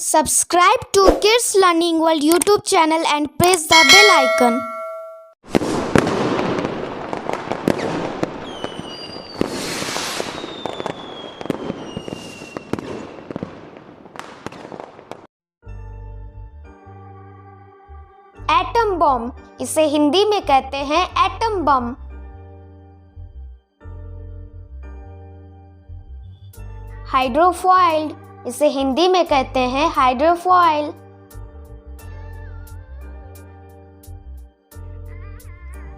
Subscribe to Kids Learning World YouTube channel and press the bell icon. Atom bomb, इसे हिंदी में कहते हैं atom bomb. Hydrofoil, इसे हिंदी में कहते हैं हाइड्रोफॉइल।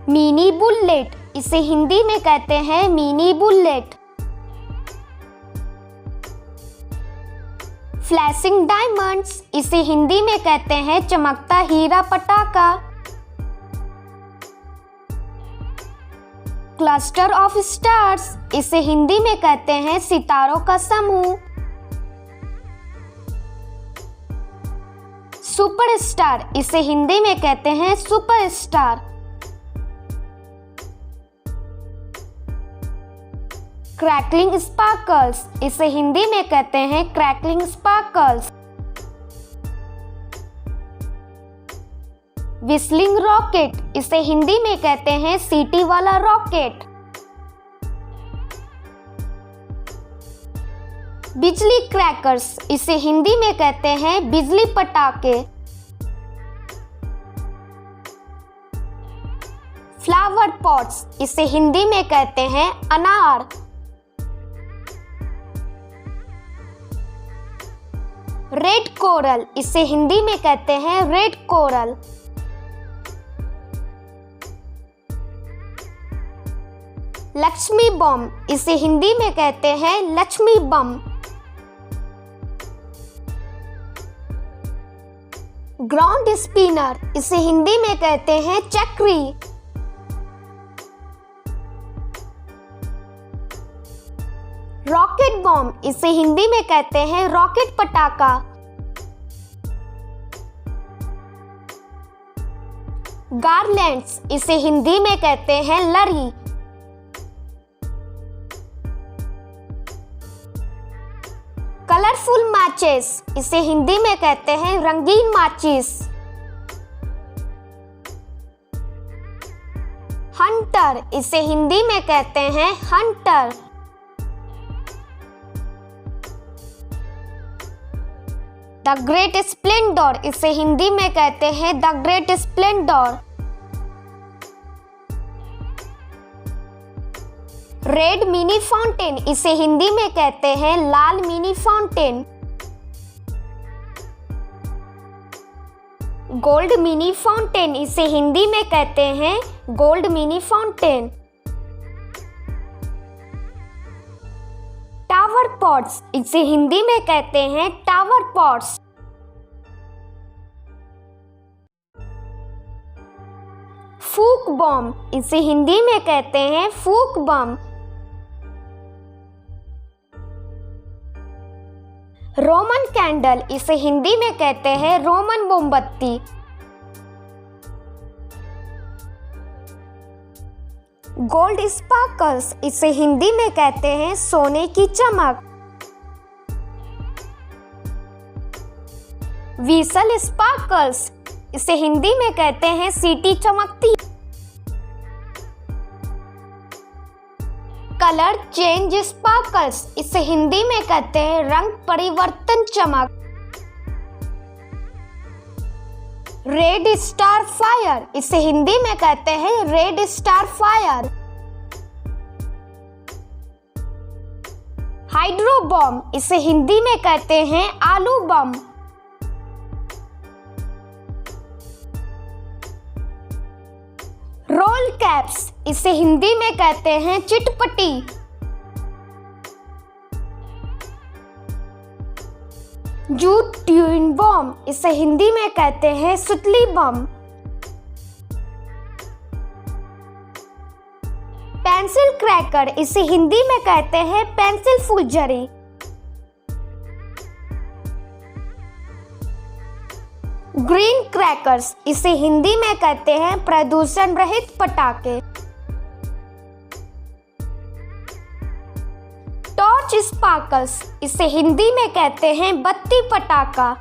मिनी बुलेट, इसे हिंदी में कहते हैं मिनी बुलेट। फ्लैशिंग डायमंड्स, इसे हिंदी में कहते हैं चमकता हीरा पटाखा। क्लस्टर ऑफ स्टार्स, इसे हिंदी में कहते हैं सितारों का समूह। सुपरस्टार, इसे हिंदी में कहते हैं सुपरस्टार। क्रैकलिंग स्पार्कल्स, इसे हिंदी में कहते हैं क्रैकलिंग स्पार्कल्स। व्हिस्लिंग रॉकेट, इसे हिंदी में कहते हैं सीटी वाला रॉकेट। बिजली क्रैकर्स, इसे हिंदी में कहते हैं बिजली पटाखे। फ्लावर पॉट्स, इसे हिंदी में कहते हैं अनार। रेड कोरल, इसे हिंदी में कहते हैं रेड कोरल। लक्ष्मी बम, इसे हिंदी में कहते हैं लक्ष्मी बम। ग्राउंड स्पिनर, इसे हिंदी में कहते हैं चक्री। रॉकेट बम, इसे हिंदी में कहते हैं रॉकेट पटाखा। गारलैंड्स, इसे हिंदी में कहते हैं लरी। कलरफुल मैचेस, इसे हिंदी में कहते हैं रंगीन माचिस। हंटर, इसे हिंदी में कहते हैं हंटर। द ग्रेट स्प्लेंडर, इसे हिंदी में कहते हैं the great splendour. Red mini fountain, इसे हिंदी में कहते हैं लाल mini fountain. Gold mini fountain, इसे हिंदी में कहते हैं gold mini fountain. Tower pots, इसे हिंदी में कहते हैं टावर पॉट्स। फूक बम, इसे हिंदी में कहते हैं फूक बम। रोमन कैंडल, इसे हिंदी में कहते हैं रोमन मोमबत्ती। गोल्ड स्पार्कल्स, इसे हिंदी में कहते हैं सोने की चमक। व्हीसल स्पार्कल्स, इसे हिंदी में कहते हैं सीटी चमकती। कलर चेंज स्पार्कल्स, इसे हिंदी में कहते हैं रंग परिवर्तन चमक। रेड स्टार फायर, इसे हिंदी में कहते हैं रेड स्टार फायर। हाइड्रो बम, इसे हिंदी में कहते हैं आलू बम। रोल कैप्स, इसे हिंदी में कहते हैं चिटपटी। जूट ट्यून बम, इसे हिंदी में कहते हैं सुतली बम। पेंसिल क्रैकर, इसे हिंदी में कहते हैं पेंसिल फुलझड़ी। ग्रीन क्रैकर्स, इसे हिंदी में कहते हैं प्रदूषण रहित पटाखे। टॉर्च स्पार्कल्स, इसे हिंदी में कहते हैं बत्ती पटाखा।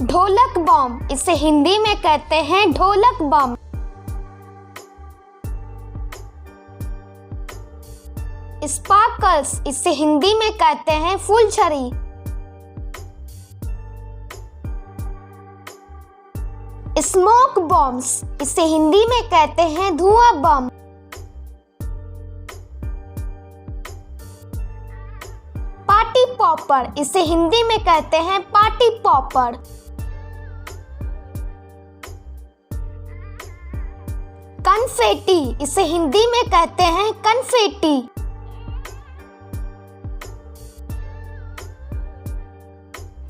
ढोलक बम, इसे हिंदी में कहते हैं ढोलक बम। स्पार्कल्स, इसे हिंदी में कहते हैं फुलझड़ी। स्मोक बॉम्ब्स, इसे हिंदी में कहते हैं धुआं बम। पार्टी पॉपर, इसे हिंदी में कहते हैं पार्टी पॉपर। कन्फेटी, इसे हिंदी में कहते हैं कन्फेटी।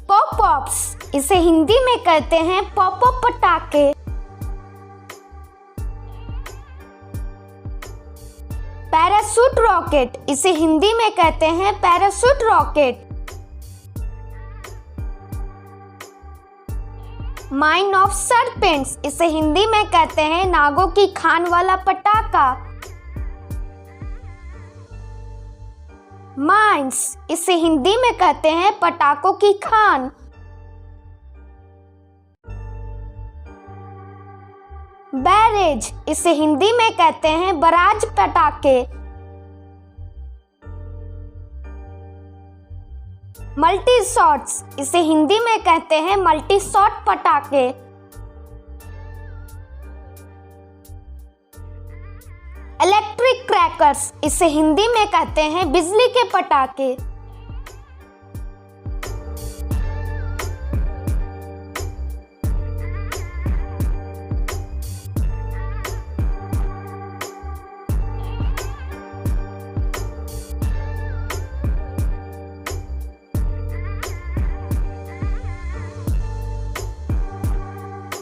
पॉप-अप्स, इसे हिंदी में कहते हैं पॉप-अप पटाखे। पैराशूट रॉकेट, इसे हिंदी में कहते हैं parachute rocket. Mine of serpents, इसे हिंदी में कहते हैं नागों की खान वाला पटाखा। माइंस, इसे हिंदी में कहते हैं पटाखों की खान। बैरेज, इसे हिंदी में कहते हैं बराज पटाखे। मल्टी शॉट्स, इसे हिंदी में कहते हैं मल्टी शॉट पटाखे। इलेक्ट्रिक क्रैकर्स, इसे हिंदी में कहते हैं बिजली के पटाखे।